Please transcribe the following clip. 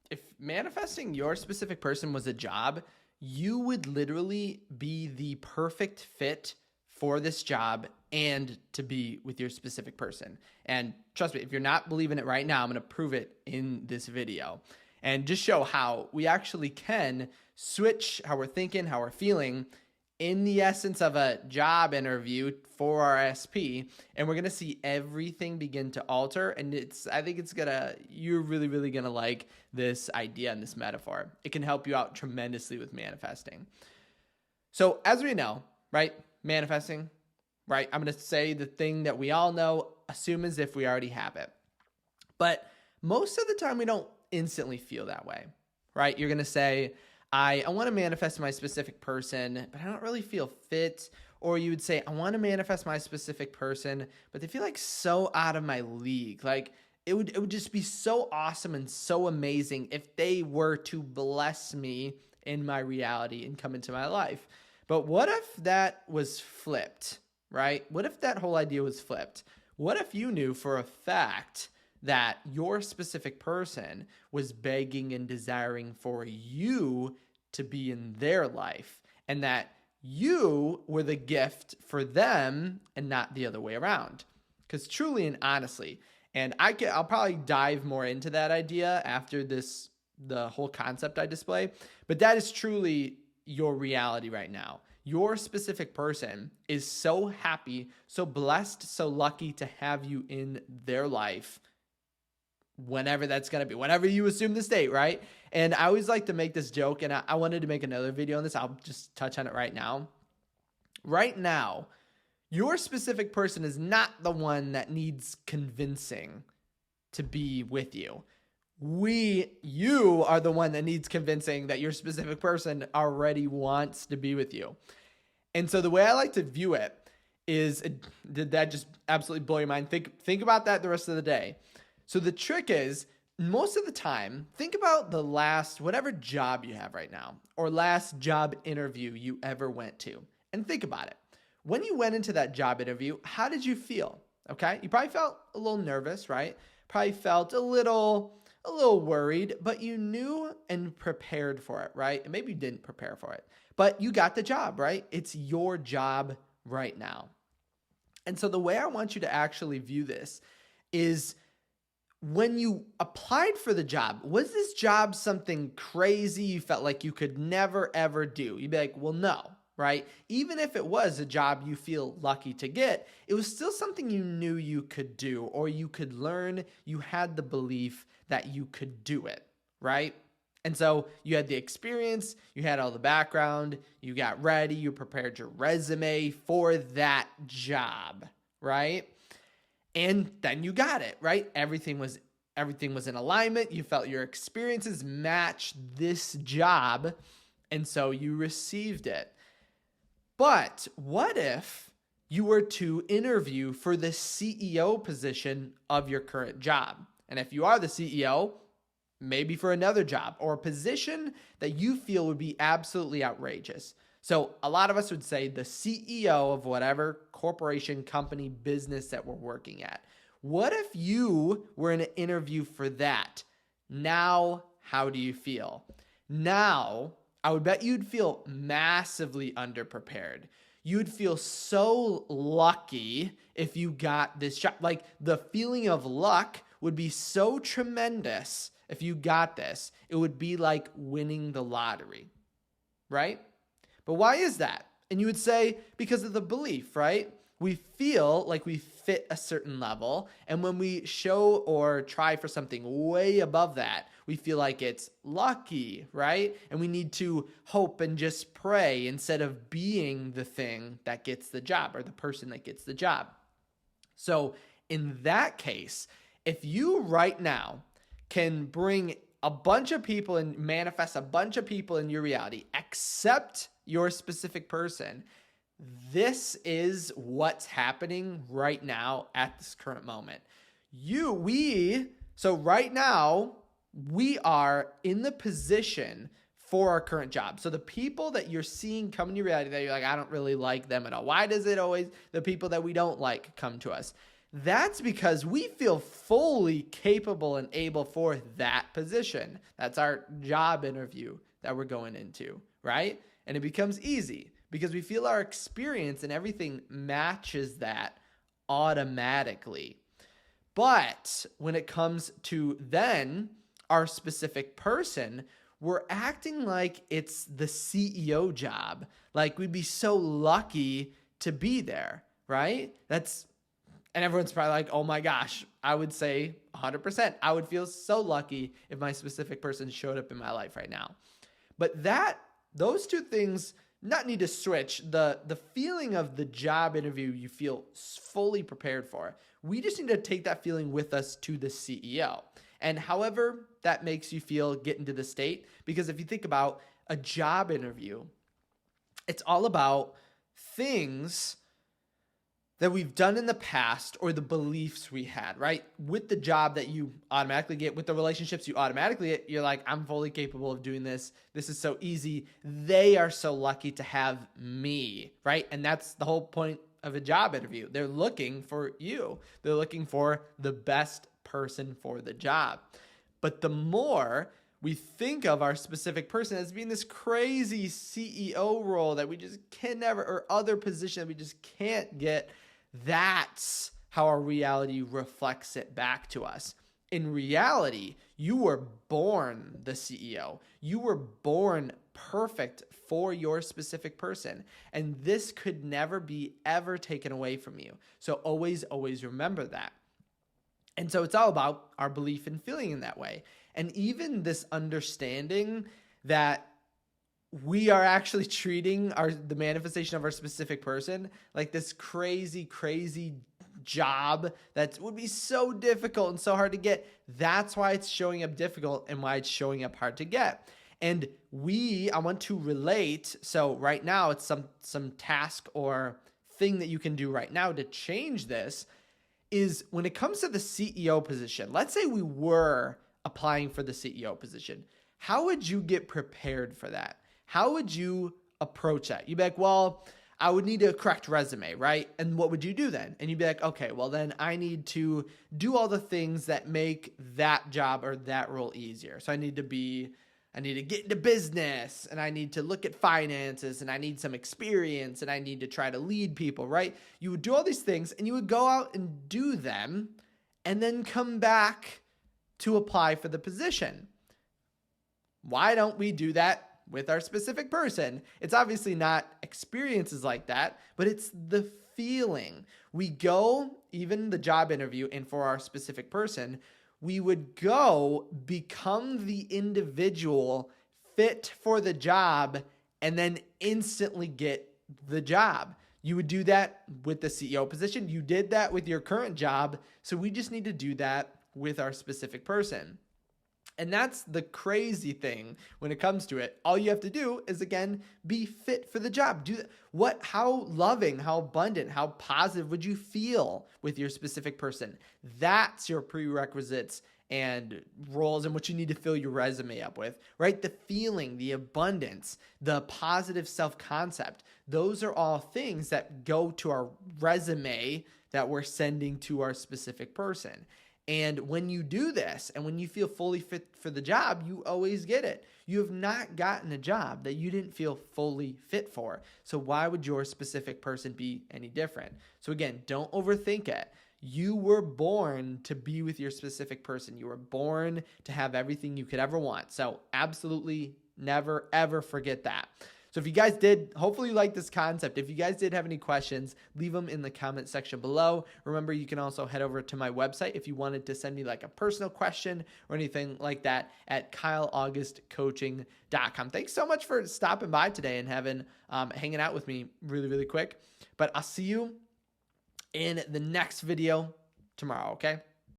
if manifesting your specific person was a job, you would literally be the perfect fit for this job and to be with your specific person. And trust me, if you're not believing it right now, I'm going to prove it in this video and just show how we actually can switch how we're thinking, how we're feeling in the essence of a job interview for our SP, and we're gonna see everything begin to alter. And I think you're really gonna like this idea and this metaphor. It can help you out tremendously with manifesting. So as we know, right, manifesting, right, I'm gonna say the thing that we all know, assume as if we already have it. But most of the time we don't instantly feel that way, right? You're gonna say, I want to manifest my specific person, but I don't really feel fit. Or you would say, I want to manifest my specific person, but they feel like so out of my league. Like it would just be so awesome and so amazing if they were to bless me in my reality and come into my life. But what if that was flipped, right? What if that whole idea was flipped? What if you knew for a fact that your specific person was begging and desiring for you to be in their life, and that you were the gift for them and not the other way around? Because truly and honestly, and I'll probably dive more into that idea after the whole concept I display, but that is truly your reality right now. Your specific person is so happy, so blessed, so lucky to have you in their life, whenever that's going to be, whenever you assume the state, right? And I always like to make this joke, and I wanted to make another video on this. I'll just touch on it right now. Right now, your specific person is not the one that needs convincing to be with you. You are the one that needs convincing that your specific person already wants to be with you. And so the way I like to view it is, did that just absolutely blow your mind? Think about that the rest of the day. So the trick is, most of the time, think about the last, whatever job you have right now, or last job interview you ever went to, and think about it. When you went into that job interview, how did you feel? Okay, you probably felt a little nervous, right? Probably felt a little worried, but you knew and prepared for it, right? And maybe you didn't prepare for it, but you got the job, right? It's your job right now. And so the way I want you to actually view this is, when you applied for the job, was this job something crazy you felt like you could never, ever do? You'd be like, well, no, right? Even if it was a job you feel lucky to get, it was still something you knew you could do, or you could learn. You had the belief that you could do it, right? And so you had the experience, you had all the background, you got ready, you prepared your resume for that job, right? And then you got it, right? Everything was in alignment. You felt your experiences matched this job, and so you received it. But what if you were to interview for the CEO position of your current job? And if you are the CEO, maybe for another job or a position that you feel would be absolutely outrageous. So a lot of us would say the CEO of whatever corporation, company, business that we're working at. What if you were in an interview for that? Now, how do you feel? Now, I would bet you'd feel massively underprepared. You'd feel so lucky if you got this job. Like, the feeling of luck would be so tremendous if you got this. It would be like winning the lottery, right? But why is that? And you would say, because of the belief, right? We feel like we fit a certain level, and when we show or try for something way above that, we feel like it's lucky, right? And we need to hope and just pray instead of being the thing that gets the job or the person that gets the job. So in that case, if you right now can bring a bunch of people and manifest a bunch of people in your reality, except your specific person, this is what's happening right now at this current moment. So right now, we are in the position for our current job. So the people that you're seeing come into reality that you're like, I don't really like them at all. Why does it always, the people that we don't like come to us? That's because we feel fully capable and able for that position. That's our job interview that we're going into, right? And it becomes easy because we feel our experience and everything matches that automatically. But when it comes to then our specific person, we're acting like it's the CEO job. Like we'd be so lucky to be there, right? And everyone's probably like, oh my gosh, I would say 100%. I would feel so lucky if my specific person showed up in my life right now. But those two things not need to switch. The feeling of the job interview you feel fully prepared for. We just need to take that feeling with us to the CEO. And however that makes you feel, get into the state. Because if you think about a job interview, it's all about things that we've done in the past or the beliefs we had, right? With the job that you automatically get, with the relationships you automatically get, you're like, I'm fully capable of doing this. This is so easy. They are so lucky to have me, right? And that's the whole point of a job interview. They're looking for you. They're looking for the best person for the job. But the more we think of our specific person as being this crazy CEO role that we just can never, or other position that we just can't get, that's how our reality reflects it back to us. In reality, you were born the CEO. You were born perfect for your specific person. And this could never be ever taken away from you. So always, always remember that. And so it's all about our belief and feeling in that way. And even this understanding that we are actually treating the manifestation of our specific person like this crazy, crazy job that would be so difficult and so hard to get. That's why it's showing up difficult and why it's showing up hard to get. And I want to relate. So right now it's some task or thing that you can do right now to change this is when it comes to the CEO position. Let's say we were applying for the CEO position. How would you get prepared for that? How would you approach that? You'd be like, well, I would need a correct resume, right? And what would you do then? And you'd be like, okay, well then I need to do all the things that make that job or that role easier. So I need to get into business, and I need to look at finances, and I need some experience, and I need to try to lead people, right? You would do all these things and you would go out and do them and then come back to apply for the position. Why don't we do that with our specific person? It's obviously not experiences like that, but it's the feeling. We go, even the job interview, and for our specific person, we would go become the individual fit for the job and then instantly get the job. You would do that with the CEO position. You did that with your current job. So we just need to do that with our specific person. And that's the crazy thing when it comes to it. All you have to do is, again, be fit for the job. How loving, how abundant, how positive would you feel with your specific person? That's your prerequisites and roles and what you need to fill your resume up with, right? The feeling, the abundance, the positive self-concept. Those are all things that go to our resume that we're sending to our specific person. And when you do this and when you feel fully fit for the job, you always get it. You have not gotten a job that you didn't feel fully fit for. So why would your specific person be any different? So again, don't overthink it. You were born to be with your specific person. You were born to have everything you could ever want. So absolutely never, ever forget that. So if you guys did, hopefully you like this concept. If you guys did have any questions, leave them in the comment section below. Remember, you can also head over to my website if you wanted to send me like a personal question or anything like that at kyleaugustcoaching.com. Thanks so much for stopping by today and hanging out with me really, really quick. But I'll see you in the next video tomorrow, okay?